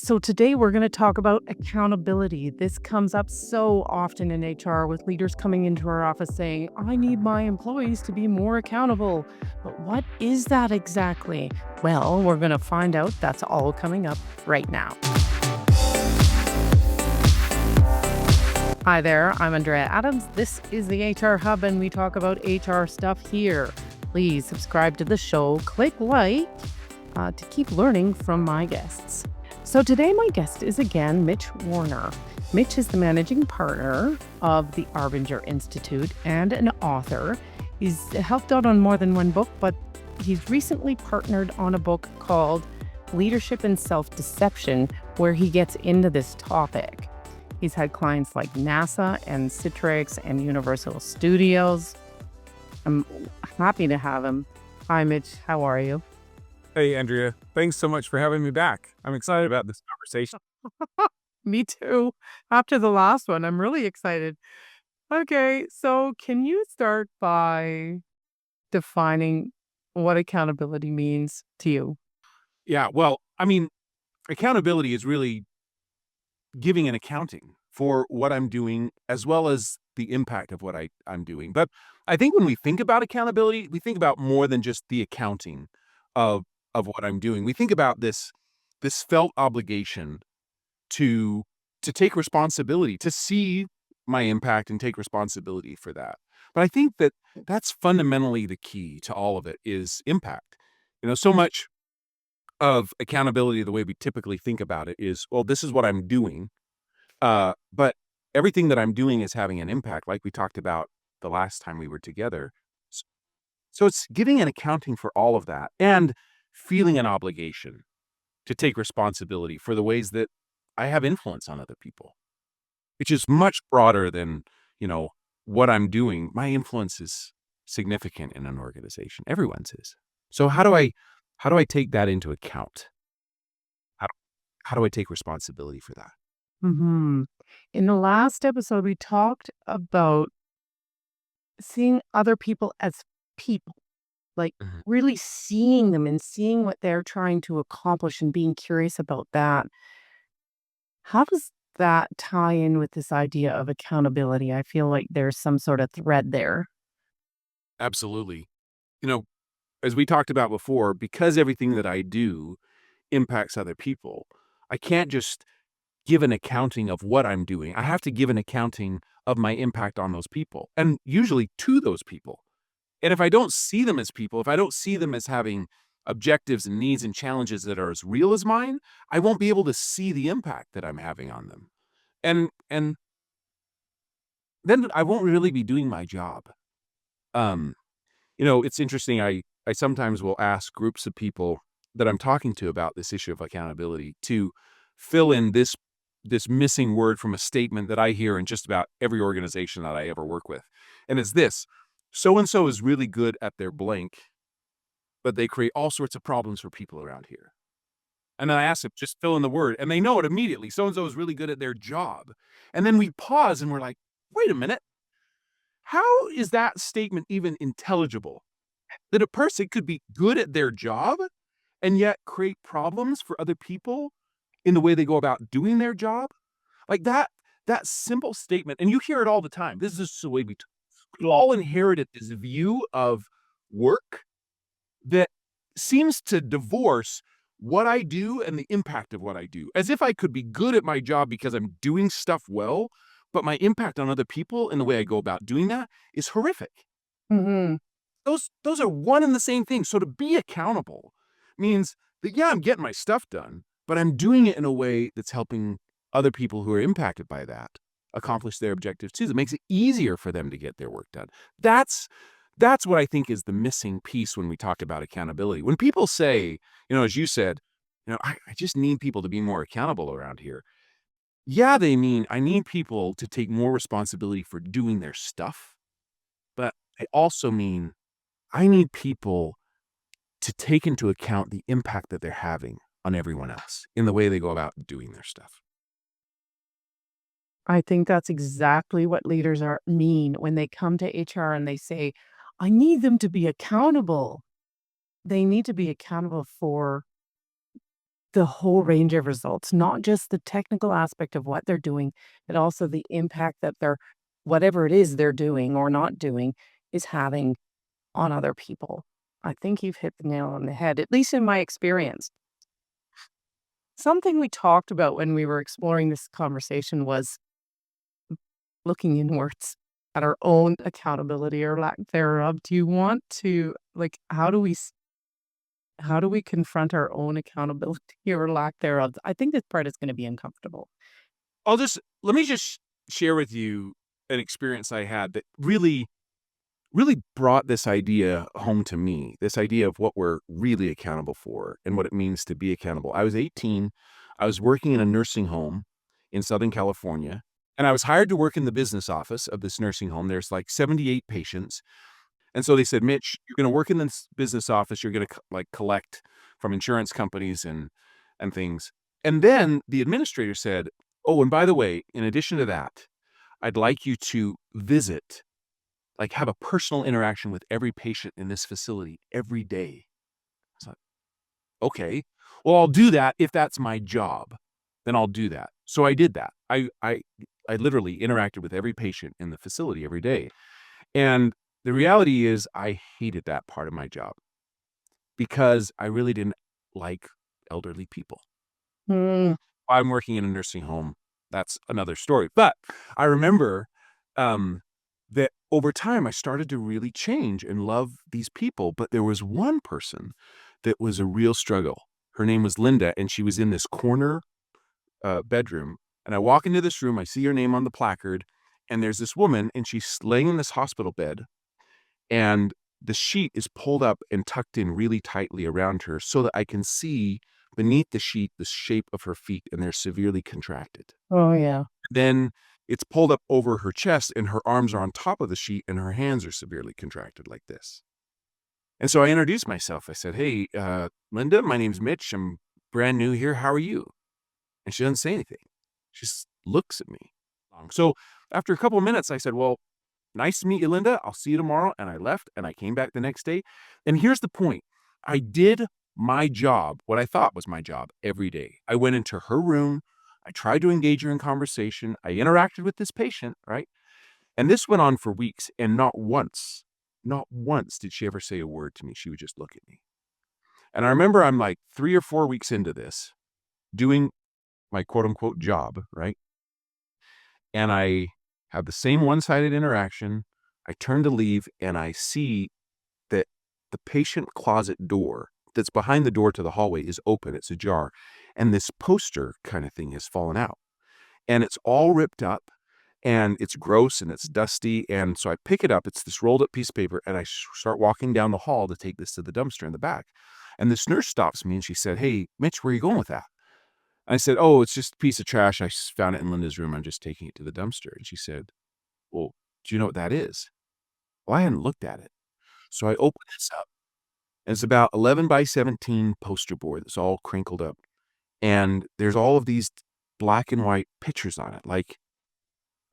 So, today we're going to talk about accountability. This comes up so often in HR with leaders coming into our office saying, I need my employees to be more accountable. But what is that exactly? Well, we're going to find out. That's all coming up right now. Hi there, I'm Andrea Adams. This is the HR Hub, and we talk about HR stuff here. Please subscribe to the show, click like to keep learning from my guests. So today my guest is again Mitch Warner. Mitch is the managing partner of the Arbinger Institute and an author. He's helped out on more than one book, but he's recently partnered on a book called Leadership and Self-Deception, where he gets into this topic. He's had clients like NASA and Citrix and Universal Studios. I'm happy to have him. Hi, Mitch. How are you? Hey, Andrea. Thanks so much for having me back. I'm excited about this conversation. Me too. After the last one, I'm really excited. Okay, so can you start by defining what accountability means to you? Yeah, well, accountability is really giving an accounting for what I'm doing as well as the impact of what I'm doing. But I think when we think about accountability, we think about more than just the accounting of what I'm doing. We think about this felt obligation to take responsibility, to see my impact and take responsibility for that. But I think that that's fundamentally the key to all of it is impact. So much of accountability, the way we typically think about it is, well, this is what I'm doing. But everything that I'm doing is having an impact, like we talked about the last time we were together. S- So it's giving an accounting for all of that and feeling an obligation to take responsibility for the ways that I have influence on other people, which is much broader than, what I'm doing. My influence is significant in an organization. Everyone's is. So how do I take that into account? How, how do I take responsibility for that? hmm In the last episode, we talked about seeing other people as people, like Mhm. really seeing them and seeing what they're trying to accomplish and being curious about that. How does that tie in with this idea of accountability? I feel like there's some sort of thread there. Absolutely. You know, as we talked about before, because everything that I do impacts other people, I can't just give an accounting of what I'm doing. I have to give an accounting of my impact on those people and usually to those people. And if I don't see them as people, if I don't see them as having objectives and needs and challenges that are as real as mine, I won't be able to see the impact that I'm having on them. And then I won't really be doing my job. Um, it's interesting. I sometimes will ask groups of people that I'm talking to about this issue of accountability to fill in this missing word from a statement that I hear in just about every organization that I ever work with. And it's this: so and so is really good at their blank, but they create all sorts of problems for people around here. And then I ask them, just fill in the word, and they know it immediately. So and so is really good at their job. And then we pause and we're like, wait a minute, how is that statement even intelligible? That a person could be good at their job and yet create problems for other people in the way they go about doing their job? Like that simple statement, and you hear it all the time. This is just the way we all inherited this view of work that seems to divorce what I do and the impact of what I do. As if I could be good at my job because I'm doing stuff well, but my impact on other people and the way I go about doing that is horrific. hmm Those are one and the same thing. So to be accountable means that, yeah, I'm getting my stuff done, but I'm doing it in a way that's helping other people who are impacted by that accomplish their objectives too. That makes it easier for them to get their work done. That's what I think is the missing piece when we talk about accountability. When people say, as you said, I just need people to be more accountable around here. Yeah, they mean I need people to take more responsibility for doing their stuff, but I also mean I need people to take into account the impact that they're having on everyone else in the way they go about doing their stuff. I think that's exactly what leaders are mean when they come to HR and they say, I need them to be accountable. They need to be accountable for the whole range of results, not just the technical aspect of what they're doing, but also the impact that whatever it is they're doing or not doing is having on other people. I think you've hit the nail on the head, at least in my experience. Something we talked about when we were exploring this conversation was looking inwards at our own accountability or lack thereof. Do you want to, like, how do we confront our own accountability or lack thereof? I think this part is going to be uncomfortable. Let me just share with you an experience I had that really brought this idea home to me, this idea of what we're really accountable for and what it means to be accountable. I was 18. I was working in a nursing home in Southern California, and I was hired to work in the business office of this nursing home. There's like 78 patients. And so they said, Mitch, you're going to work in this business office. You're going to like collect from insurance companies and things. And then the administrator said, oh, and by the way, in addition to that, I'd like you to visit, like have a personal interaction with every patient in this facility every day. I was like, okay, well, I'll do that if that's my job. Then I'll do that. So I did that. I literally interacted with every patient in the facility every day. And the reality is I hated that part of my job because I really didn't like elderly people. Mm. I'm working in a nursing home. That's another story. But I remember that over time I started to really change and love these people. But there was one person that was a real struggle. Her name was Linda, and she was in this corner bedroom. And I walk into this room, I see her name on the placard, and there's this woman, and she's laying in this hospital bed, and the sheet is pulled up and tucked in really tightly around her so that I can see beneath the sheet the shape of her feet, and they're severely contracted. Oh, yeah. Then it's pulled up over her chest, and her arms are on top of the sheet, and her hands are severely contracted like this. And so I introduced myself. I said, hey, Linda, my name's Mitch. I'm brand new here. How are you? And she doesn't say anything. She just looks at me. So after a couple of minutes, I said, well, nice to meet you, Linda. I'll see you tomorrow. And I left, and I came back the next day. And here's the point. I did my job, what I thought was my job, every day. I went into her room. I tried to engage her in conversation. I interacted with this patient, right? And this went on for weeks, and not once did she ever say a word to me. She would just look at me. And I remember I'm like 3 or 4 weeks into this, doing my quote unquote job, right? And I have the same one-sided interaction. I turn to leave, and I see that the patient closet door that's behind the door to the hallway is open. It's ajar. And this poster kind of thing has fallen out. And it's all ripped up, and it's gross, and it's dusty. And so I pick it up. It's this rolled up piece of paper, and I start walking down the hall to take this to the dumpster in the back. And this nurse stops me, and she said, hey, Mitch, where are you going with that? I said, oh, it's just a piece of trash. I found it in Linda's room. I'm just taking it to the dumpster. And she said, well, do you know what that is? Well, I hadn't looked at it. So I opened this up, and it's about 11 by 17 poster board that's all crinkled up. And there's all of these black and white pictures on it, like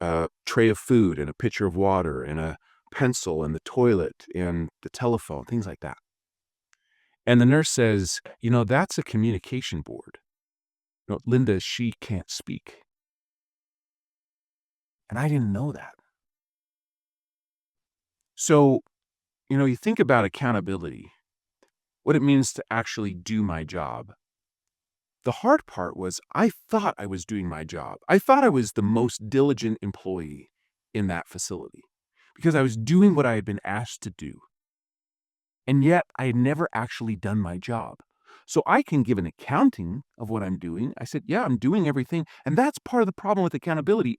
a tray of food and a pitcher of water and a pencil and the toilet and the telephone, things like that. And the nurse says, you know, that's a communication board. No, Linda, she can't speak. And I didn't know that. So, you know, you think about accountability, what it means to actually do my job. The hard part was I thought I was doing my job. I thought I was the most diligent employee in that facility because I was doing what I had been asked to do. And yet I had never actually done my job. So I can give an accounting of what I'm doing. I said, yeah, I'm doing everything. And that's part of the problem with accountability,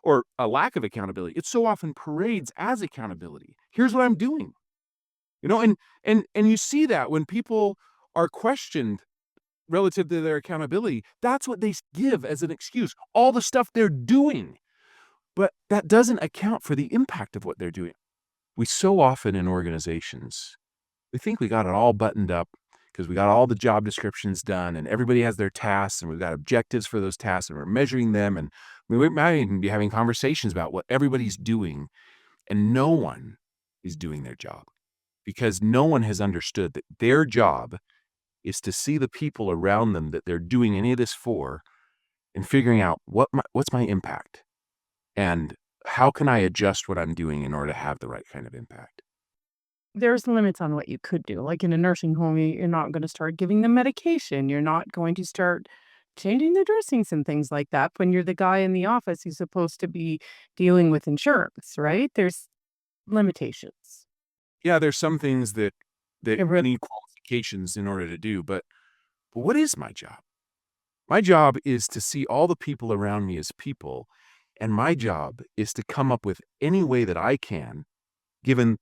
or a lack of accountability. It so often parades as accountability. Here's what I'm doing. You know, and you see that when people are questioned relative to their accountability, that's what they give as an excuse. All the stuff they're doing. But that doesn't account for the impact of what they're doing. We so often in organizations, we think we got it all buttoned up because we got all the job descriptions done and everybody has their tasks and we've got objectives for those tasks and we're measuring them. And we might even be having conversations about what everybody's doing, and no one is doing their job because no one has understood that their job is to see the people around them that they're doing any of this for and figuring out what's my impact and how can I adjust what I'm doing in order to have the right kind of impact. There's limits on what you could do. Like in a nursing home, you're not gonna start giving them medication. You're not going to start changing the dressings and things like that when you're the guy in the office who's supposed to be dealing with insurance, right? There's limitations. Yeah, there's some things that It really need qualifications in order to do, but what is my job? My job is to see all the people around me as people, and my job is to come up with any way that I can, given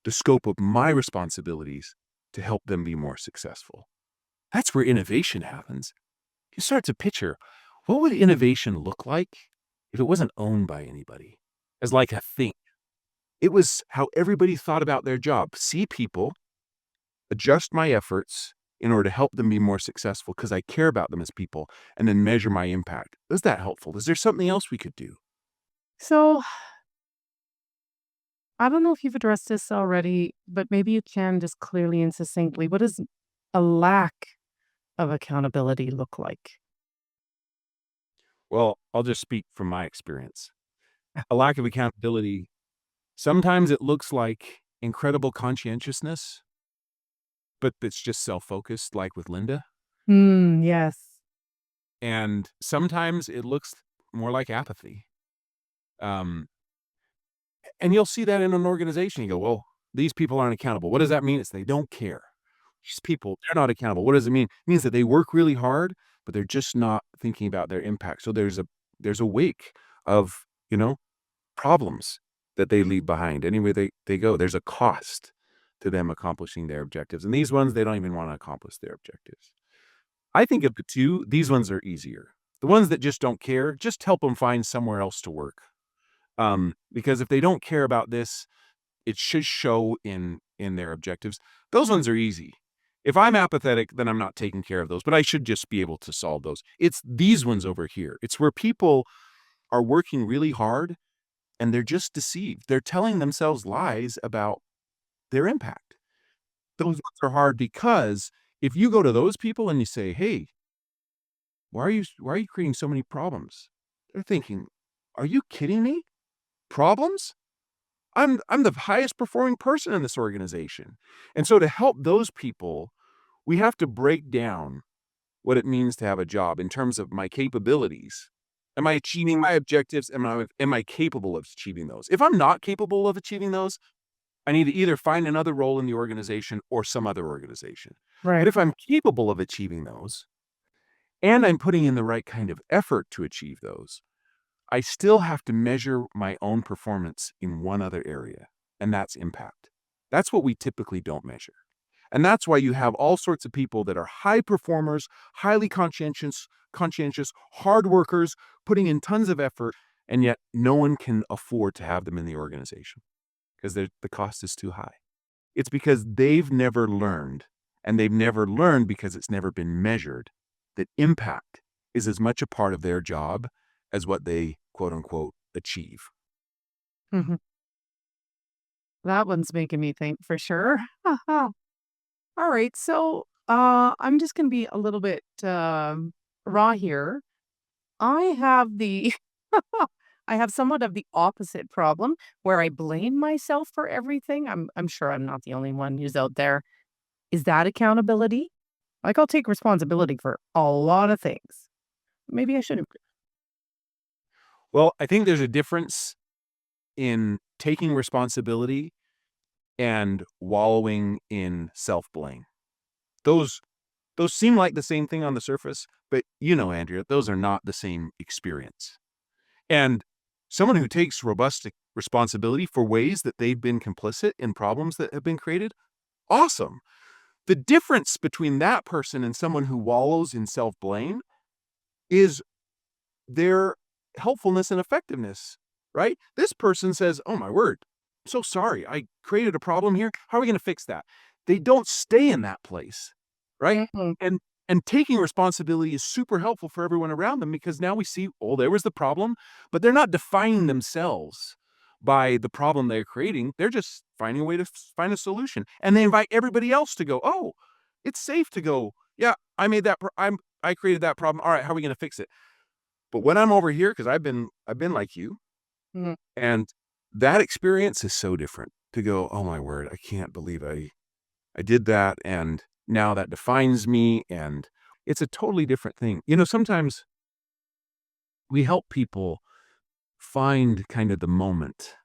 the scope of my responsibilities, to help them be more successful. That's where innovation happens. You start to picture, what would innovation look like if it wasn't owned by anybody? As like a thing. It was how everybody thought about their job. See people, adjust my efforts in order to help them be more successful because I care about them as people, and then measure my impact. Is that helpful? Is there something else we could do? so I don't know if you've addressed this already, but maybe you can just clearly and succinctly. What does a lack of accountability look like? Well, I'll just speak from my experience. A lack of accountability, sometimes it looks like incredible conscientiousness, but it's just self-focused, like with Linda. Yes. And sometimes it looks more like apathy. Um, and you'll see that in an organization. You go, well, these people aren't accountable. What does that mean? It's they don't care. These people, they're not accountable. What does it mean? It means that they work really hard, but they're just not thinking about their impact. So there's a wake of, problems that they leave behind. Anywhere they go, there's a cost to them accomplishing their objectives. And these ones, they don't even want to accomplish their objectives. I think of the two, these ones are easier. The ones that just don't care, just help them find somewhere else to work. Because if they don't care about this, it should show in their objectives. Those ones are easy. If I'm apathetic, then I'm not taking care of those, but I should just be able to solve those. It's these ones over here. It's where people are working really hard and they're just deceived. They're telling themselves lies about their impact. Those ones are hard because if you go to those people and you say, "Hey, why are you creating so many problems?" They're thinking, "Are you kidding me? Problems? I'm the highest performing person in this organization." And so to help those people, we have to break down what it means to have a job in terms of my capabilities. Am I achieving my objectives? Am I capable of achieving those? If I'm not capable of achieving those, I need to either find another role in the organization or some other organization. But Right. if I'm capable of achieving those and I'm putting in the right kind of effort to achieve those, I still have to measure my own performance in one other area, and that's impact. That's what we typically don't measure. And that's why you have all sorts of people that are high performers, highly conscientious, hard workers, putting in tons of effort, and yet no one can afford to have them in the organization because the cost is too high. It's because they've never learned, and they've never learned because it's never been measured, that impact is as much a part of their job as what they quote unquote achieve. Mhm. That one's making me think for sure. All right. So, I'm just gonna be a little bit raw here. I have the I have somewhat of the opposite problem where I blame myself for everything. I'm sure I'm not the only one who's out there. Is that accountability? Like I'll take responsibility for a lot of things. Maybe I shouldn't. Well, I think there's a difference in taking responsibility and wallowing in self-blame. Those those seem like the same thing on the surface, but Andrea, those are not the same experience. And someone who takes robust responsibility for ways that they've been complicit in problems that have been created, awesome. The difference between that person and someone who wallows in self-blame is their helpfulness and effectiveness, right? This person says, "Oh my word, I'm so sorry. I created a problem here. How are we going to fix that?" They don't stay in that place, right? Mhm. And and taking responsibility is super helpful for everyone around them because now we see, oh, there was the problem, but they're not defining themselves by the problem they're creating. They're just finding a way to find a solution. And they invite everybody else to go, "Oh, it's safe to go Yeah, I made that. I created that problem. All right, how are we going to fix it? But when I'm over here, because I've been like you, Mhm. and that experience is so different. To go, oh my word, I can't believe I did that, and now that defines me, and it's a totally different thing. Sometimes we help people find kind of the moment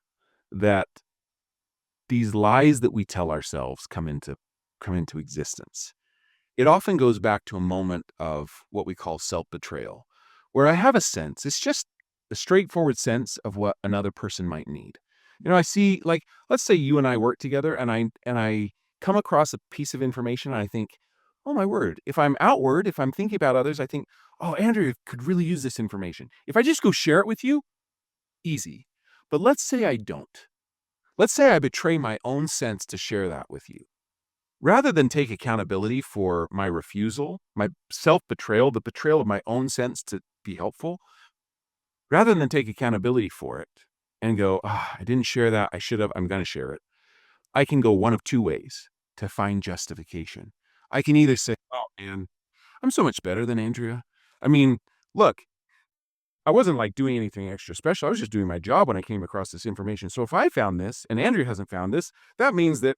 that these lies that we tell ourselves come into existence. It often goes back to a moment of what we call self-betrayal, where I have a sense, it's just a straightforward sense of what another person might need. I see, like, let's say you and I work together, and I come across a piece of information, and I think, oh my word, if I'm outward, if I'm thinking about others, I think, oh, Andrew could really use this information. If I just go share it with you, easy. But let's say I don't. Let's say I betray my own sense to share that with you. Rather than take accountability for my refusal, my self-betrayal, the betrayal of my own sense to be helpful, rather than take accountability for it and go, I didn't share that, I should have, I'm going to share it. I can go one of two ways to find justification. I can either say, oh man, I'm so much better than Andrea. I mean, look, I wasn't like doing anything extra special. I was just doing my job when I came across this information. So if I found this and Andrea hasn't found this, that means that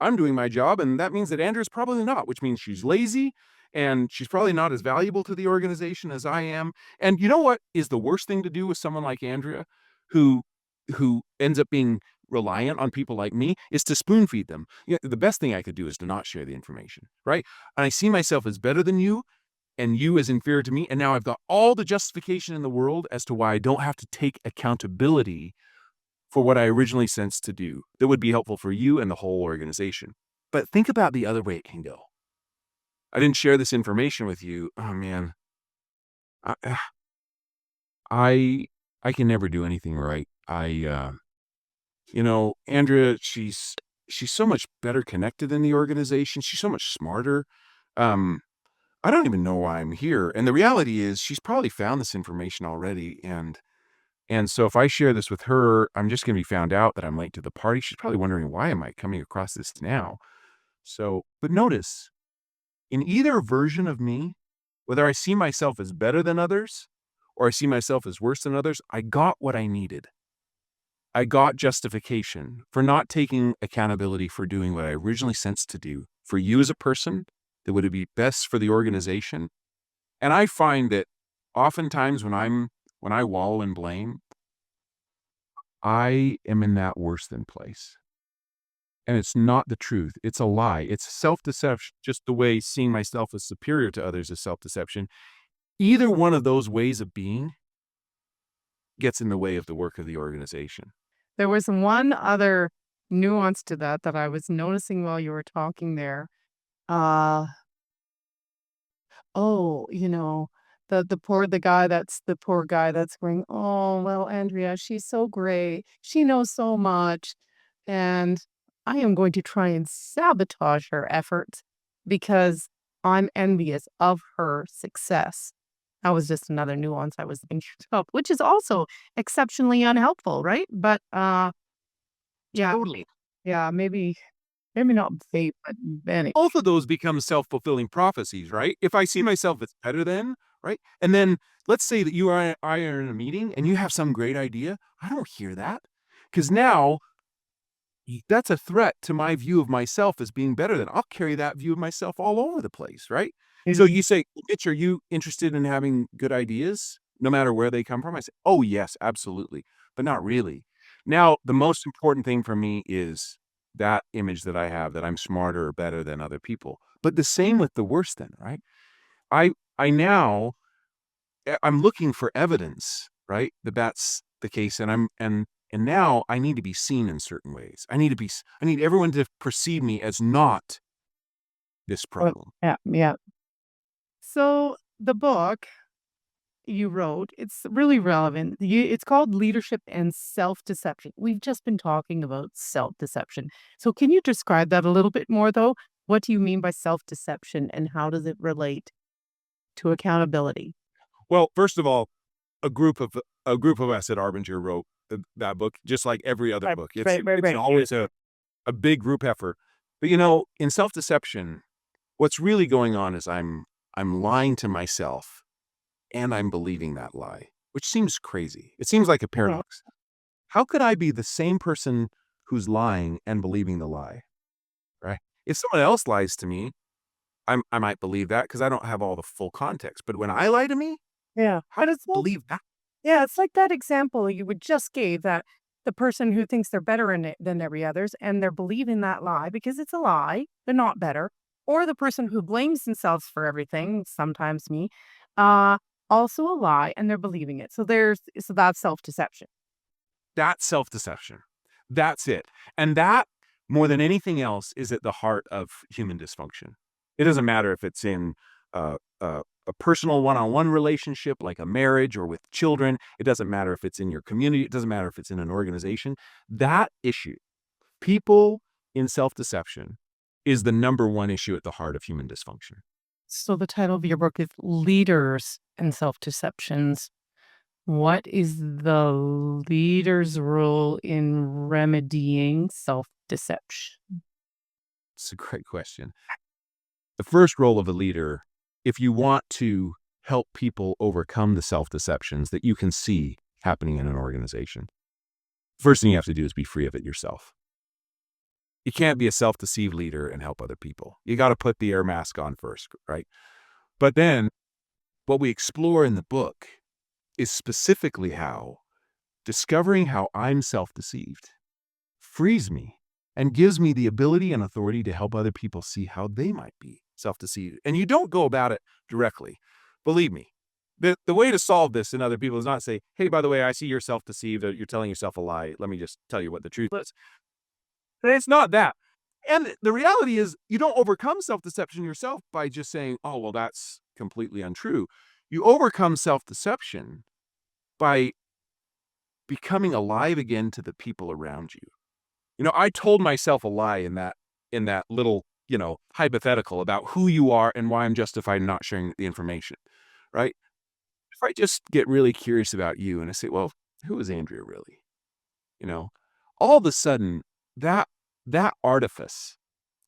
I'm doing my job, and that means that Andrea's probably not, which means she's lazy, and she's probably not as valuable to the organization as I am. And you know what is the worst thing to do with someone like Andrea, who who ends up being reliant on people like me, is to spoon feed them. The best thing I could do is to not share the information, right? And I see myself as better than you, and you as inferior to me, and now I've got all the justification in the world as to why I don't have to take accountability for what I originally sensed to do that would be helpful for you and the whole organization. But think about the other way it can go. I didn't share this information with you. Oh man, I I, I can never do anything right. Andrea, she's so much better connected in the organization. She's so much smarter. Um, I don't even know why I'm here. And the reality is, she's probably found this information already, and so if I share this with her, I'm just going to be found out that I'm late to the party. She's probably wondering, why am I coming across this now? So, but notice, in either version of me, whether I see myself as better than others or I see myself as worse than others, I got what I needed. I got justification for not taking accountability for doing what I originally sensed to do for you as a person that would be best for the organization. And I find that oftentimes when I wallow in blame, I am in that worse than place. And it's not the truth. It's a lie. It's self-deception, just the way seeing myself as superior to others is self-deception. Either one of those ways of being gets in the way of the work of the organization. There was one other nuance to that that I was noticing while you were talking there. Uh, oh, the poor guy that's going, "Oh, well, Andrea, she's so great. She knows so much, and I am going to try and sabotage her efforts because I'm envious of her success." That was just another nuance I was thinking of, which is also exceptionally unhelpful, right? But, yeah, Totally. yeah, maybe not vape, but many. Both of those become self-fulfilling prophecies, right? If I see myself as better than, right? And then let's say that you are I are in a meeting and you have some great idea. I don't hear that. Because now that's a threat to my view of myself as being better than. I'll carry that view of myself all over the place, right? So you say, Mitch, are you interested in having good ideas no matter where they come from? I say, oh, yes, absolutely, but not really. Now, the most important thing for me is that image that I have that I'm smarter or better than other people. But the same with the worst then, right? I now I'm looking for evidence, right? That that's the case, and now I need to be seen in certain ways. I need everyone to perceive me as not this Well, problem. yeah, yeah. So the book you wrote, it's really relevant. It's called Leadership and Self-Deception. We've just been talking about self-deception. So can you describe that a little bit more though? What do you mean by self-deception and how does it relate to accountability? Well, first of all, a group of a group of us at Arbinger wrote that book, just like every other Right, book. It's right, right, it's right. always a big group effort. But in self-deception, What's really going on is I'm lying to myself and I'm believing that lie, which seems crazy. It seems like a paradox. How could I be the same person who's lying and believing the lie, right? If someone else lies to me, I might believe that because I don't have all the full context. But when I lie to me, Yeah. how But do it's I believe that? yeah, it's like that example you would just gave that the person who thinks they're better in it than every others and they're believing that lie because it's a lie, they're not better. Or the person who blames themselves for everything, sometimes me, uh, also a lie and they're believing it. So that's self-deception. That's self-deception. That's it. And that, more than anything else, is at the heart of human dysfunction. It doesn't matter if it's in a personal one-on-one relationship, like a marriage or with children. It doesn't matter if it's in your community. It doesn't matter if it's in an organization. That issue, people in self-deception, is the number one issue at the heart of human dysfunction. So the title of your book is Leaders and Self-Deceptions. What is the leader's role in remedying self-deception? It's a great question. The first role of a leader, if you want to help people overcome the self-deceptions that you can see happening in an organization, first thing you have to do is be free of it yourself. You can't be a self-deceived leader and help other people. You got to put the air mask on first, right? But then what we explore in the book is specifically how discovering how I'm self-deceived frees me and gives me the ability and authority to help other people see how they might be self-deceived. And you don't go about it directly. Believe me, the way to solve this in other people is not say, hey, by the way, I see you're self-deceived, or you're telling yourself a lie. Let me just tell you what the truth is. It's not that. And the reality is you don't overcome self-deception yourself by just saying, oh, well, that's completely untrue. You overcome self-deception by becoming alive again to the people around you. You know, I told myself a lie in that little, hypothetical about who you are and why I'm justified in not sharing the information, right? If I just get really curious about you and I say, well, who is Andrea really? You know, all of a sudden that that artifice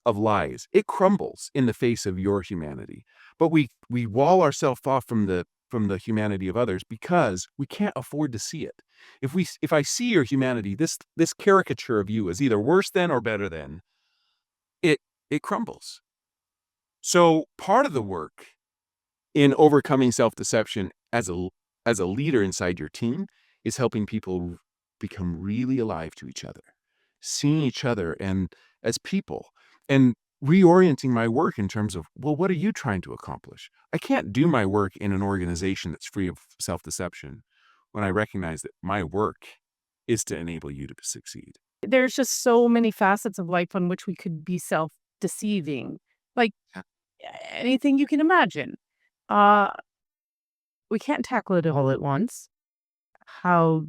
of lies, it crumbles in the face of your humanity. But we wall ourselves off from the humanity of others because we can't afford to see it. If I see your humanity, this caricature of you is either worse than or better than, it it crumbles. So part of the work in overcoming self-deception as a leader inside your team is helping people become really alive to each other, seeing each other and as people, and reorienting my work in terms of, well, what are you trying to accomplish? I can't do my work in an organization that's free of self-deception when I recognize that my work is to enable you to succeed. There's just so many facets of life on which we could be self-deceiving, like Yeah. anything you can imagine. Uh, we can't tackle it all at once. How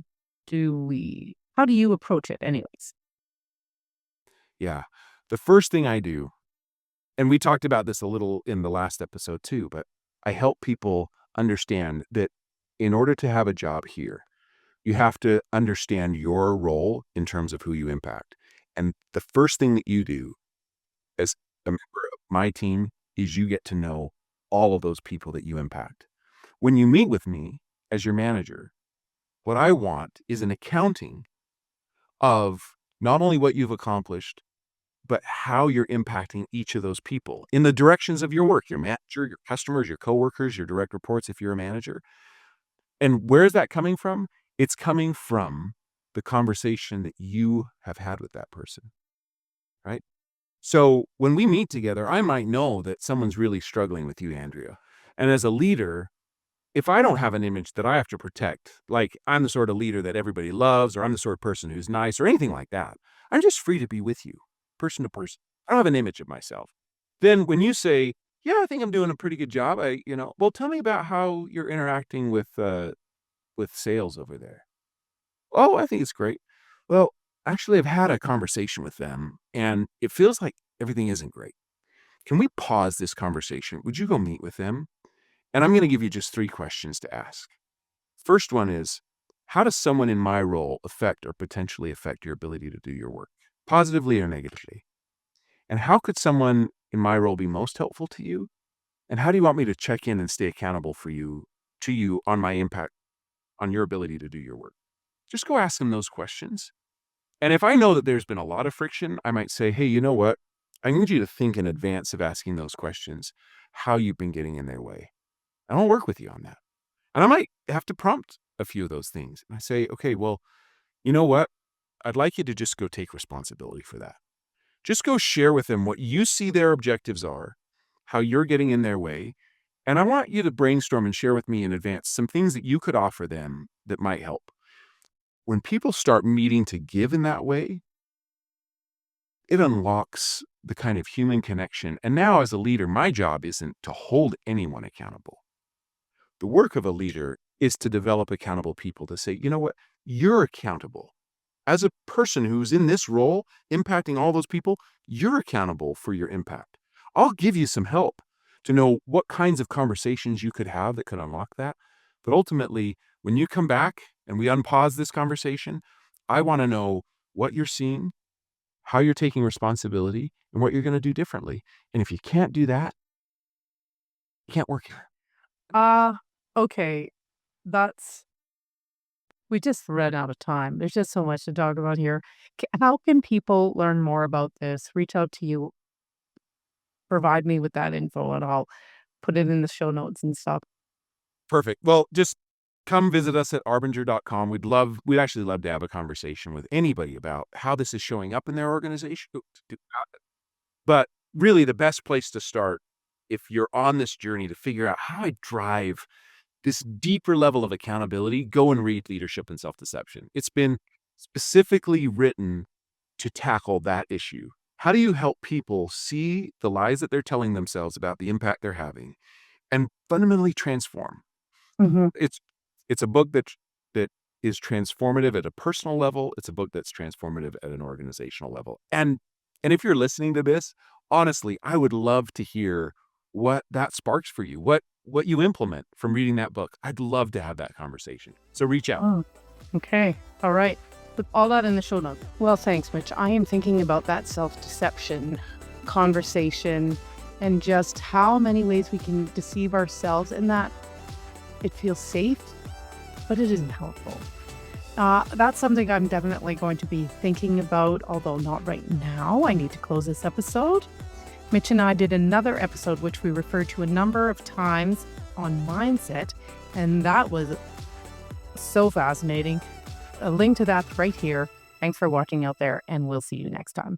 how do you approach it anyways? Yeah. The first thing I do, and we talked about this a little in the last episode too, but I help people understand that in order to have a job here, you have to understand your role in terms of who you impact. And the first thing that you do as a member of my team is you get to know all of those people that you impact. When you meet with me as your manager, what I want is an accounting of not only what you've accomplished, but how you're impacting each of those people in the directions of your work, your manager, your customers, your coworkers, your direct reports, if you're a manager. And where is that coming from? It's coming from the conversation that you have had with that person, right? So when we meet together, I might know that someone's really struggling with you, Andrea. And as a leader, if I don't have an image that I have to protect, like I'm the sort of leader that everybody loves, or I'm the sort of person who's nice, or anything like that, I'm just free to be with you, person to person. I don't have an image of myself. Then when you say, yeah, I think I'm doing a pretty good job, well, tell me about how you're interacting with sales over there. Oh, I think it's great. Well, actually, I've had a conversation with them, and it feels like everything isn't great. Can we pause this conversation? Would you go meet with them? And I'm going to give you just 3 questions to ask. First one is, how does someone in my role affect or potentially affect your ability to do your work, positively or negatively? And how could someone in my role be most helpful to you? And how do you want me to check in and stay accountable to you on my impact, on your ability to do your work? Just go ask them those questions. And if I know that there's been a lot of friction, I might say, hey, you know what? I need you to think in advance of asking those questions, how you've been getting in their way. And I'll work with you on that. And I might have to prompt a few of those things. And I say, okay, well, you know what? I'd like you to just go take responsibility for that. Just go share with them what you see their objectives are, how you're getting in their way. And I want you to brainstorm and share with me in advance some things that you could offer them that might help. When people start meeting to give in that way, it unlocks the kind of human connection. And now, as a leader, my job isn't to hold anyone accountable. The work of a leader is to develop accountable people to say, you know what, you're accountable. As a person who's in this role, impacting all those people, you're accountable for your impact. I'll give you some help to know what kinds of conversations you could have that could unlock that. But ultimately, when you come back and we unpause this conversation, I want to know what you're seeing, how you're taking responsibility, and what you're going to do differently. And if you can't do that, you can't work here. Okay. We just ran out of time. There's just so much to talk about here. How can people learn more about this? Reach out to you, provide me with that info, and I'll put it in the show notes and stuff. Perfect. Well, just come visit us at arbinger.com. We'd actually love to have a conversation with anybody about how this is showing up in their organization. But really, the best place to start, if you're on this journey to figure out how I drive this deeper level of accountability, go and read Leadership and Self-Deception. It's been specifically written to tackle that issue. How do you help people see the lies that they're telling themselves about the impact they're having and fundamentally transform? Mhm. It's a book that is transformative at a personal level. It's a book that's transformative at an organizational level. And if you're listening to this, honestly, I would love to hear what that sparks for you, what you implement from reading that book. I'd love to have that conversation. So reach out. Oh, okay. All right. Put all that in the show notes. Well, thanks, Mitch. I am thinking about that self-deception conversation and just how many ways we can deceive ourselves in that it feels safe, but it isn't helpful. That's something I'm definitely going to be thinking about, although not right now. I need to close this episode. Mitch and I did another episode, which we referred to a number of times, on mindset, and that was so fascinating. A link to that's right here. Thanks for watching out there, and we'll see you next time.